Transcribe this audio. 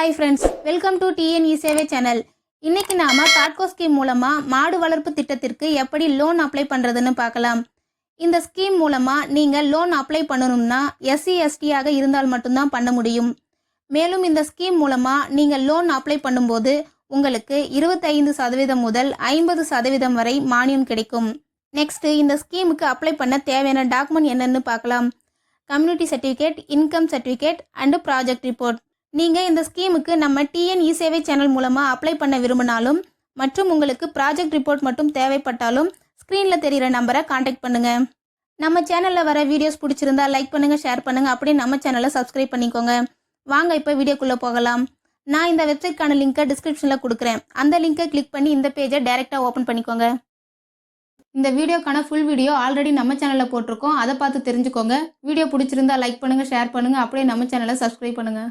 Hi friends, welcome to TNE சேவை channel. இன்னைக்கு நாம தாட்கோ ஸ்கீம் மூலமா மாடு வளர்ப்பு திட்டத்திற்கு எப்படி லோன் அப்ளை பண்றதுன்னு பார்க்கலாம். இந்த ஸ்கீம் மூலமா நீங்க லோன் அப்ளை பண்ணணும்னா எஸ்சி எஸ்டி ஆக இருந்தால் மட்டும்தான் பண்ண முடியும். மேலும் இந்த ஸ்கீம் மூலமா நீங்க லோன் அப்ளை பண்ணும்போது உங்களுக்கு 25% முதல் 50% வரை மானியம் கிடைக்கும். நெக்ஸ்ட், இந்த ஸ்கீமுக்கு அப்ளை பண்ண தேவையான டாக்குமெண்ட் என்னன்னு பார்க்கலாம். Community certificate, income certificate and project report. நீங்கள் இந்த ஸ்கீமுக்கு நம்ம டிஎன்இ சேவை சேனல் மூலமாக அப்ளை பண்ண விரும்பினாலும் மற்றும் உங்களுக்கு ப்ராஜெக்ட் ரிப்போர்ட் மட்டும் தேவைப்பட்டாலும் ஸ்க்ரீனில் தெரிகிற நம்பரை காண்டாக்ட் பண்ணுங்கள். நம்ம சேனலில் வர வீடியோஸ் பிடிச்சிருந்தா லைக் பண்ணுங்கள், ஷேர் பண்ணுங்கள், அப்படியே நம்ம சேனலை சப்ஸ்கிரைப் பண்ணிக்கோங்க. வாங்க இப்போ வீடியோக்குள்ளே போகலாம். நான் இந்த வெப்சைட்கான லிங்க்கை டிஸ்கிரிப்ஷனில் கொடுக்குறேன். அந்த லிங்க்கை கிளிக் பண்ணி இந்த பேஜை டைரெக்டாக ஓப்பன் பண்ணிக்கோங்க. இந்த வீடியோக்கான ஃபுல் வீடியோ ஆல்ரெடி நம்ம சேனலில் போட்டிருக்கோம். அதை பார்த்து தெரிஞ்சுக்கோங்க. வீடியோ பிடிச்சிருந்தா லைக் பண்ணுங்கள், ஷேர் பண்ணுங்கள், அப்படியே நம்ம சேனலை சப்ஸ்கிரைப் பண்ணுங்கள்.